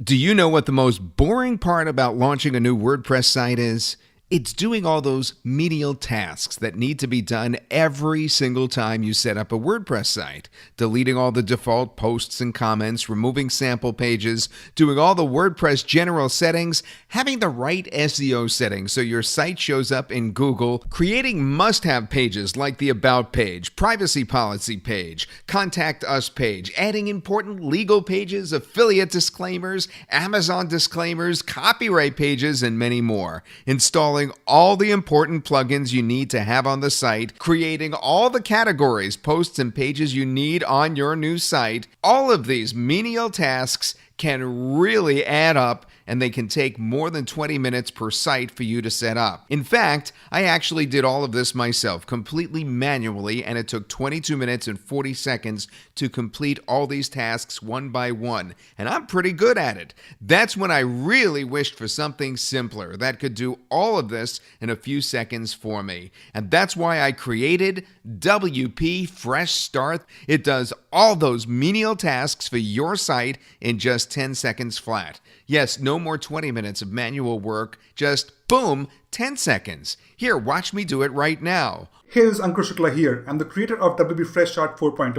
Do you know what the most boring part about launching a new WordPress site is? It's doing all those menial tasks that need to be done every single time you set up a WordPress site. Deleting all the default posts and comments, removing sample pages, doing all the WordPress general settings, having the right SEO settings so your site shows up in Google, creating must-have pages like the About page, privacy policy page, Contact Us page, adding important legal pages, affiliate disclaimers, Amazon disclaimers, copyright pages, and many more. Installing all the important plugins you need to have on the site, creating all the categories, posts, and pages you need on your new site. All of these menial tasks can really add up, and they can take more than 20 minutes per site for you to set up. In fact, I actually did all of this myself, completely manually, and it took 22 minutes and 40 seconds to complete all these tasks one by one, and I'm pretty good at it. That's when I really wished for something simpler that could do all of this in a few seconds for me, and that's why I created WP Freshstart. It does all those menial tasks for your site in just 10 seconds flat. Yes, no more 20 minutes of manual work, just boom, 10 seconds. Here, watch me do it right now. Hey, this is Ankur Shukla here. I'm the creator of WP Freshstart 4.0.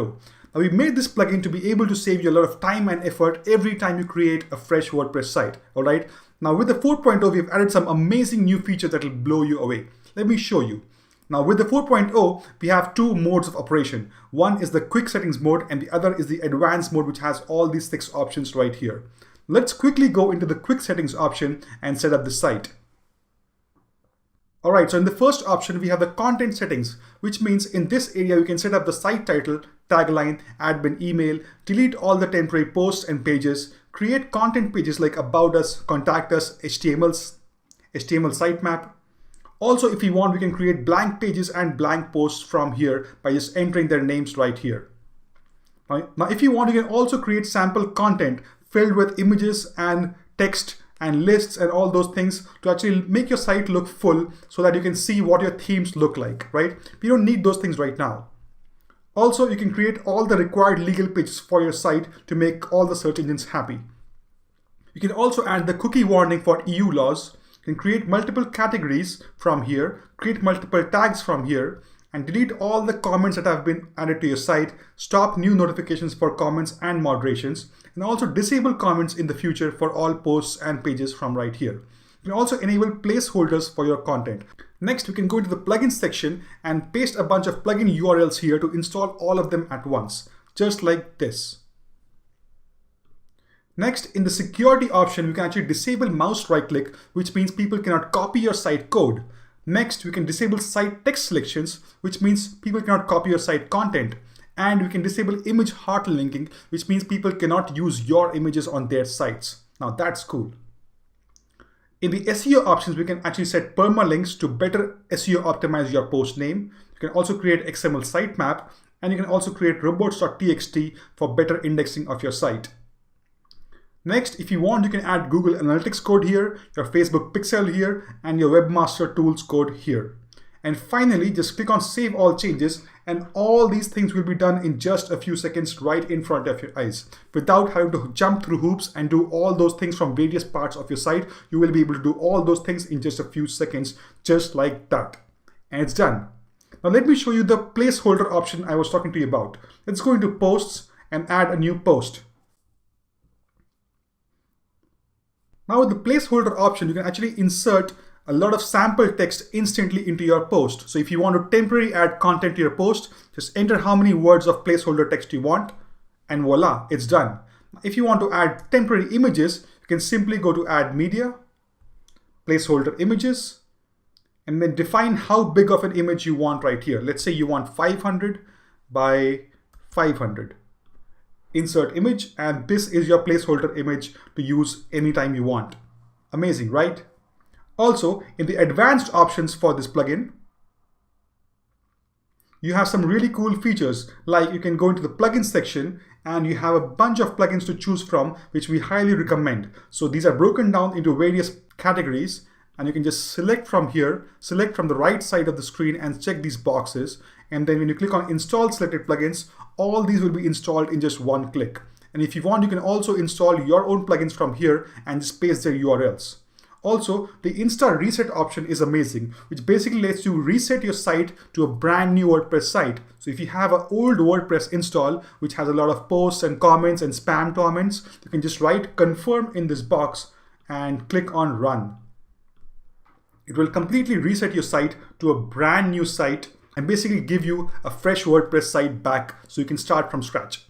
Now, we made this plugin to be able to save you a lot of time and effort every time you create a fresh WordPress site. Alright? Now, with the 4.0, we've added some amazing new features that will blow you away. Let me show you. Now, with the 4.0, we have two modes of operation. One is the quick settings mode, and the other is the advanced mode, which has all these 6 options right here. Let's quickly go into the quick settings option and set up the site. Alright, so in the first option, we have the content settings, which means in this area, you can set up the site title, tagline, admin email, delete all the temporary posts and pages, create content pages like About Us, Contact Us, HTML sitemap. Also, if you want, we can create blank pages and blank posts from here by just entering their names right here. Now, if you want, you can also create sample content filled with images and text and lists and all those things to actually make your site look full so that you can see what your themes look like, right? We don't need those things right now. Also, you can create all the required legal pages for your site to make all the search engines happy. You can also add the cookie warning for EU laws. You can create multiple categories from here, create multiple tags from here, and delete all the comments that have been added to your site, stop new notifications for comments and moderations, and also disable comments in the future for all posts and pages from right here. You can also enable placeholders for your content. Next, we can go into the plugins section and paste a bunch of plugin URLs here to install all of them at once, just like this. Next, in the security option, we can actually disable mouse right click, which means people cannot copy your site code. Next, we can disable site text selections, which means people cannot copy your site content. And we can disable image hard linking, which means people cannot use your images on their sites. Now that's cool. In the SEO options, we can actually set permalinks to better SEO optimize your post name. You can also create XML sitemap, and you can also create robots.txt for better indexing of your site. Next, if you want, you can add Google Analytics code here, your Facebook pixel here, and your Webmaster Tools code here. And finally, just click on Save All Changes, and all these things will be done in just a few seconds right in front of your eyes. Without having to jump through hoops and do all those things from various parts of your site, you will be able to do all those things in just a few seconds, just like that. And it's done. Now let me show you the placeholder option I was talking to you about. Let's go into Posts and add a new post. Now with the placeholder option, you can actually insert a lot of sample text instantly into your post. So if you want to temporarily add content to your post, just enter how many words of placeholder text you want, and voila, it's done. If you want to add temporary images, you can simply go to Add Media, Placeholder Images, and then define how big of an image you want right here. Let's say you want 500 by 500. Insert image, and this is your placeholder image to use anytime you want. Amazing, right? Also, in the advanced options for this plugin, you have some really cool features, like you can go into the plugin section and you have a bunch of plugins to choose from, which we highly recommend. So these are broken down into various categories, and you can just select from here, select from the right side of the screen and check these boxes. And then when you click on Install Selected Plugins, all these will be installed in just one click. And if you want, you can also install your own plugins from here and just paste their URLs. Also, the Insta Reset option is amazing, which basically lets you reset your site to a brand new WordPress site. So if you have an old WordPress install, which has a lot of posts and comments and spam comments, you can just write confirm in this box and click on run. It will completely reset your site to a brand new site and basically give you a fresh WordPress site back so you can start from scratch.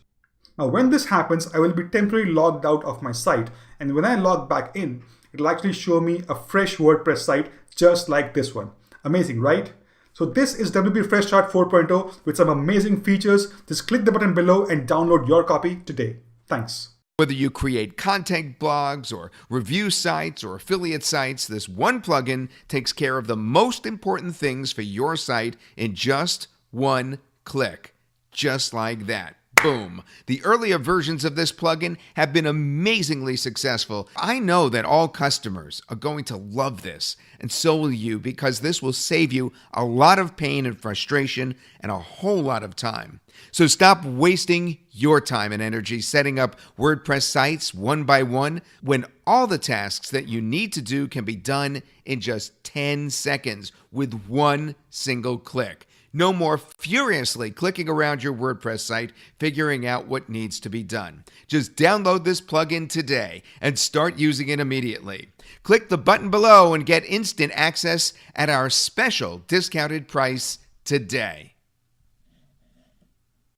Now, when this happens, I will be temporarily logged out of my site. And when I log back in, it'll actually show me a fresh WordPress site just like this one. Amazing, right? So this is WP Freshstart 4.0 with some amazing features. Just click the button below and download your copy today. Thanks. Whether you create content blogs or review sites or affiliate sites, this one plugin takes care of the most important things for your site in just one click. Just like that. Boom. The earlier versions of this plugin have been amazingly successful. I know that all customers are going to love this, and so will you, because this will save you a lot of pain and frustration and a whole lot of time. So stop wasting your time and energy setting up WordPress sites one by one when all the tasks that you need to do can be done in just 10 seconds with one single click. No more furiously clicking around your WordPress site, figuring out what needs to be done. Just download this plugin today and start using it immediately. Click the button below and get instant access at our special discounted price today.